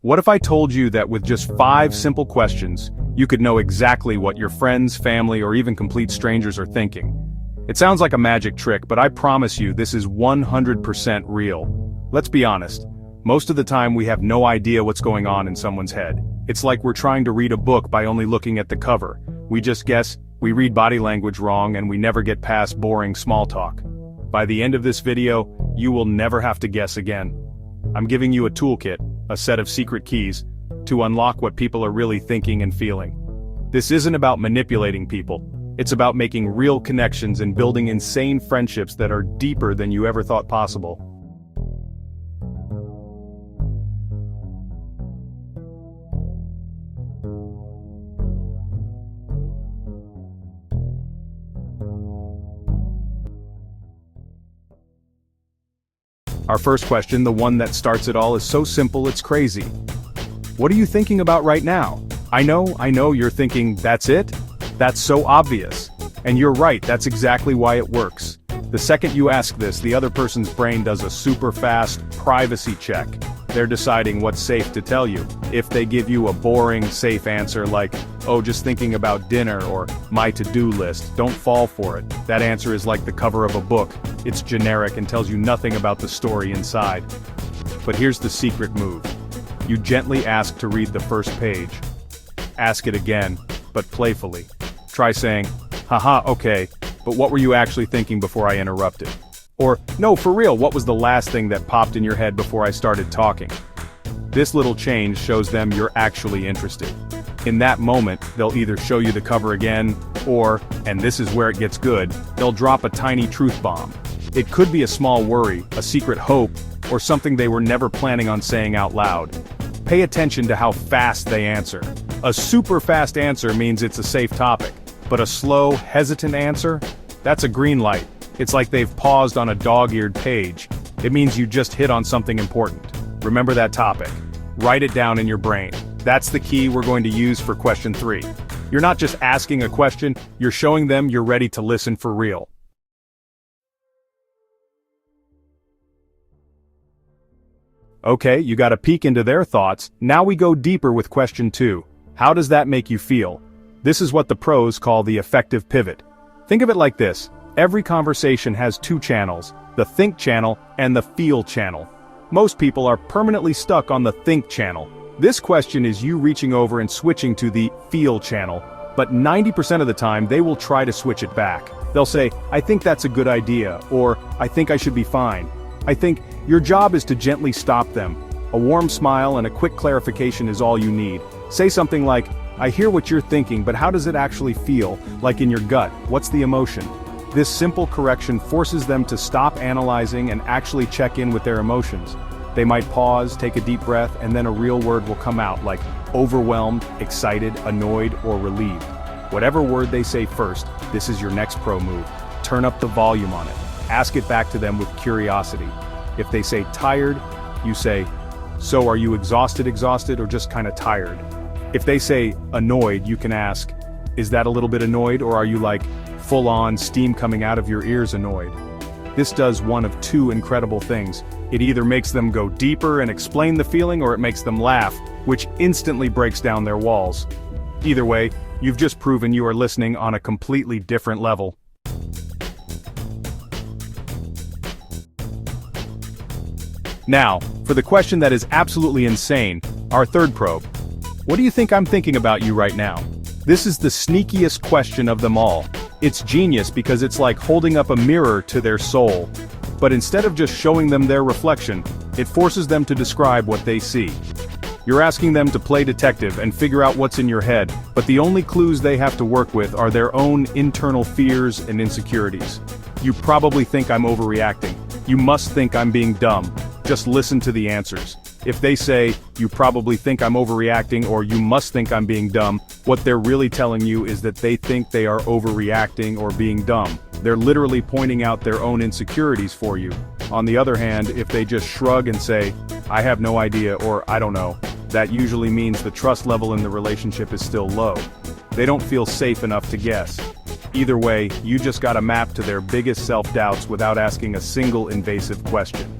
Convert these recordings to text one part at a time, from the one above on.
What if I told you that with just 5 simple questions, you could know exactly what your friends, family, or even complete strangers are thinking? It sounds like a magic trick, but I promise you this is 100% real. Let's be honest. Most of the time we have no idea what's going on in someone's head. It's like we're trying to read a book by only looking at the cover. We just guess, we read body language wrong, and we never get past boring small talk. By the end of this video, you will never have to guess again. I'm giving you a toolkit, a set of secret keys, to unlock what people are really thinking and feeling. This isn't about manipulating people. It's about making real connections and building insane friendships that are deeper than you ever thought possible. Our first question, the one that starts it all, is so simple it's crazy. What are you thinking about right now? I know you're thinking, that's it? That's so obvious. And you're right, that's exactly why it works. The second you ask this, the other person's brain does a super fast privacy check. They're deciding what's safe to tell you. If they give you a boring, safe answer like, oh, just thinking about dinner, or my to-do list, don't fall for it. That answer is like the cover of a book. It's generic and tells you nothing about the story inside. But here's the secret move. You gently ask to read the first page. Ask it again, but playfully. Try saying, haha, okay, but what were you actually thinking before I interrupted? Or, no, for real, what was the last thing that popped in your head before I started talking? This little change shows them you're actually interested. In that moment, they'll either show you the cover again, or, and this is where it gets good, they'll drop a tiny truth bomb. It could be a small worry, a secret hope, or something they were never planning on saying out loud. Pay attention to how fast they answer. A super fast answer means it's a safe topic, but a slow, hesitant answer? That's a green light. It's like they've paused on a dog-eared page. It means you just hit on something important. Remember that topic. Write it down in your brain. That's the key we're going to use for question 3. You're not just asking a question, you're showing them you're ready to listen for real. Okay, you got a peek into their thoughts. Now we go deeper with question 2. How does that make you feel? This is what the pros call the effective pivot. Think of it like this. Every conversation has 2 channels, the think channel and the feel channel. Most people are permanently stuck on the think channel. This question is you reaching over and switching to the feel channel, but 90% of the time they will try to switch it back. They'll say, I think that's a good idea, or I think I should be fine. I think your job is to gently stop them. A warm smile and a quick clarification is all you need. Say something like, I hear what you're thinking, but how does it actually feel? Like in your gut, what's the emotion? This simple correction forces them to stop analyzing and actually check in with their emotions. They might pause, take a deep breath, and then a real word will come out, like overwhelmed, excited, annoyed, or relieved. Whatever word they say first, this is your next pro move. Turn up the volume on it. Ask it back to them with curiosity. If they say tired, you say, so are you exhausted, or just kind of tired? If they say annoyed, you can ask, is that a little bit annoyed, or are you like, full-on steam coming out of your ears annoyed? This does one of 2 incredible things. It either makes them go deeper and explain the feeling, or it makes them laugh, which instantly breaks down their walls. Either way, you've just proven you are listening on a completely different level. Now, for the question that is absolutely insane, our third probe. What do you think I'm thinking about you right now? This is the sneakiest question of them all. It's genius because it's like holding up a mirror to their soul. But instead of just showing them their reflection, it forces them to describe what they see. You're asking them to play detective and figure out what's in your head, but the only clues they have to work with are their own internal fears and insecurities. You probably think I'm overreacting. You must think I'm being dumb. Just listen to the answers. If they say, you probably think I'm overreacting, or you must think I'm being dumb, what they're really telling you is that they think they are overreacting or being dumb. They're literally pointing out their own insecurities for you. On the other hand, if they just shrug and say, I have no idea, or I don't know, that usually means the trust level in the relationship is still low. They don't feel safe enough to guess. Either way, you just got a map to their biggest self-doubts without asking a single invasive question.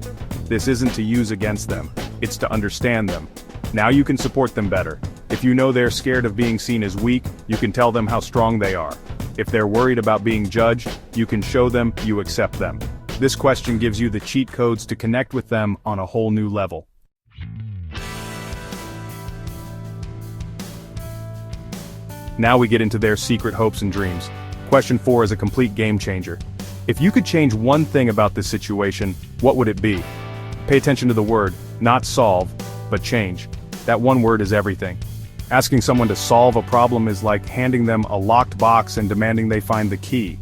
This isn't to use against them, it's to understand them. Now you can support them better. If you know they're scared of being seen as weak, you can tell them how strong they are. If they're worried about being judged, you can show them you accept them. This question gives you the cheat codes to connect with them on a whole new level. Now we get into their secret hopes and dreams. Question 4 is a complete game changer. If you could change one thing about this situation, what would it be? Pay attention to the word, not solve, but change. That one word is everything. Asking someone to solve a problem is like handing them a locked box and demanding they find the key.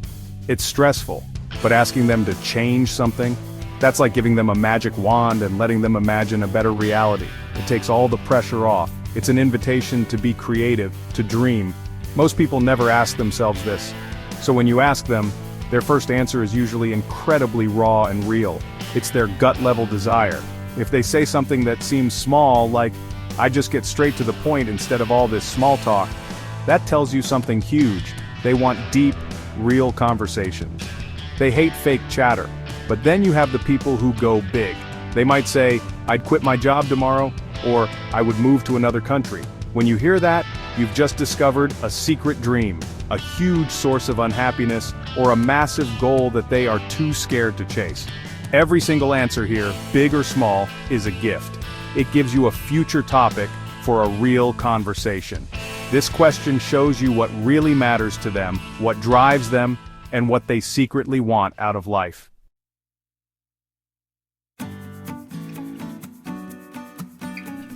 It's stressful, but asking them to change something, that's like giving them a magic wand and letting them imagine a better reality. It takes all the pressure off. It's an invitation to be creative, to dream. Most people never ask themselves this. So when you ask them, their first answer is usually incredibly raw and real. It's their gut-level desire. If they say something that seems small, like, "I just get straight to the point instead of all this small talk," that tells you something huge. They want deep, real conversations. They hate fake chatter. But then you have the people who go big. They might say, "I'd quit my job tomorrow," or "I would move to another country." When you hear that, you've just discovered a secret dream, a huge source of unhappiness, or a massive goal that they are too scared to chase. Every single answer here, big or small, is a gift. It gives you a future topic for a real conversation. This question shows you what really matters to them, what drives them, and what they secretly want out of life.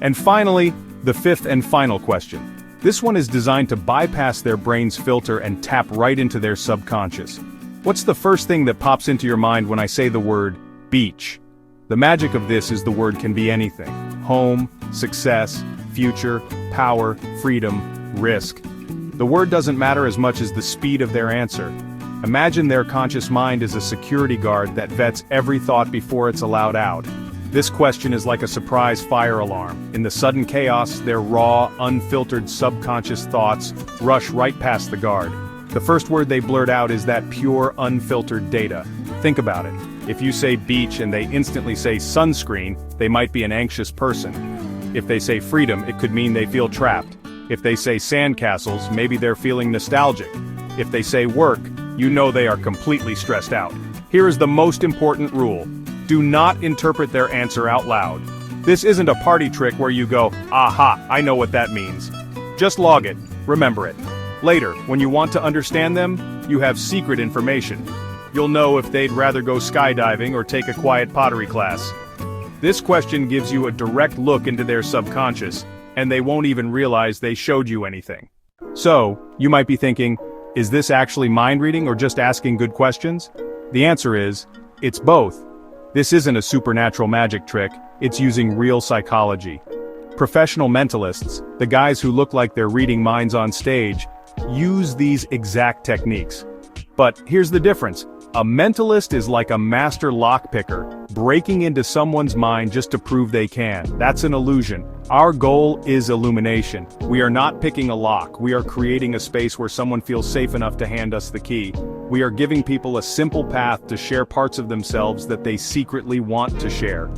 And finally, the fifth and final question. This one is designed to bypass their brain's filter and tap right into their subconscious. What's the first thing that pops into your mind when I say the word beach? The magic of this is the word can be anything. Home, success, future, power, freedom, risk. The word doesn't matter as much as the speed of their answer. Imagine their conscious mind is a security guard that vets every thought before it's allowed out. This question is like a surprise fire alarm. In the sudden chaos, their raw, unfiltered subconscious thoughts rush right past the guard. The first word they blurt out is that pure, unfiltered data. Think about it. If you say beach and they instantly say sunscreen, they might be an anxious person. If they say freedom, it could mean they feel trapped. If they say sandcastles, maybe they're feeling nostalgic. If they say work, you know they are completely stressed out. Here is the most important rule. Do not interpret their answer out loud. This isn't a party trick where you go, "Aha, I know what that means." Just log it, remember it. Later, when you want to understand them, you have secret information. You'll know if they'd rather go skydiving or take a quiet pottery class. This question gives you a direct look into their subconscious, and they won't even realize they showed you anything. So, you might be thinking, is this actually mind reading or just asking good questions? The answer is, it's both. This isn't a supernatural magic trick, it's using real psychology. Professional mentalists, the guys who look like they're reading minds on stage, use these exact techniques. But here's the difference. A mentalist is like a master lockpicker, breaking into someone's mind just to prove they can. That's an illusion. Our goal is illumination. We are not picking a lock, we are creating a space where someone feels safe enough to hand us the key. We are giving people a simple path to share parts of themselves that they secretly want to share.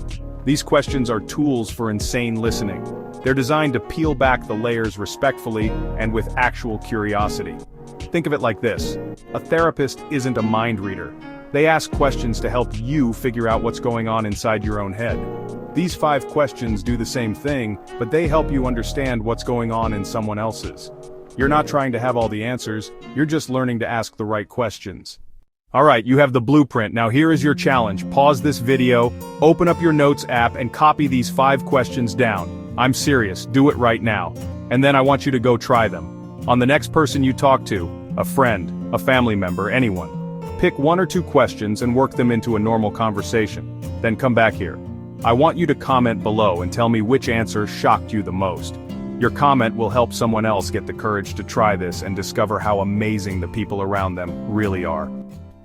These questions are tools for insane listening. They're designed to peel back the layers respectfully and with actual curiosity. Think of it like this. A therapist isn't a mind reader. They ask questions to help you figure out what's going on inside your own head. These 5 questions do the same thing, but they help you understand what's going on in someone else's. You're not trying to have all the answers, you're just learning to ask the right questions. Alright, you have the blueprint. Now here is your challenge. Pause this video, open up your notes app and copy these 5 questions down. I'm serious, do it right now. And then I want you to go try them. On the next person you talk to, a friend, a family member, anyone. Pick 1 or 2 questions and work them into a normal conversation. Then come back here. I want you to comment below and tell me which answer shocked you the most. Your comment will help someone else get the courage to try this and discover how amazing the people around them really are.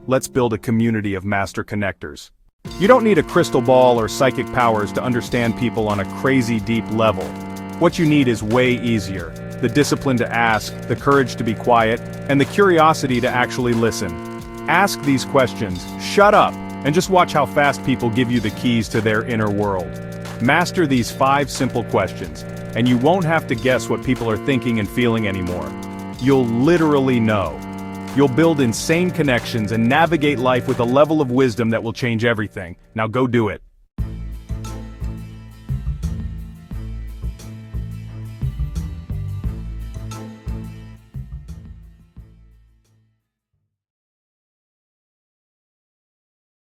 Let's build a community of master connectors. You don't need a crystal ball or psychic powers to understand people on a crazy deep level. What you need is way easier. The discipline to ask, the courage to be quiet, and the curiosity to actually listen. Ask these questions, shut up, and just watch how fast people give you the keys to their inner world. Master these 5 simple questions, and you won't have to guess what people are thinking and feeling anymore. You'll literally know. You'll build insane connections and navigate life with a level of wisdom that will change everything. Now go do it.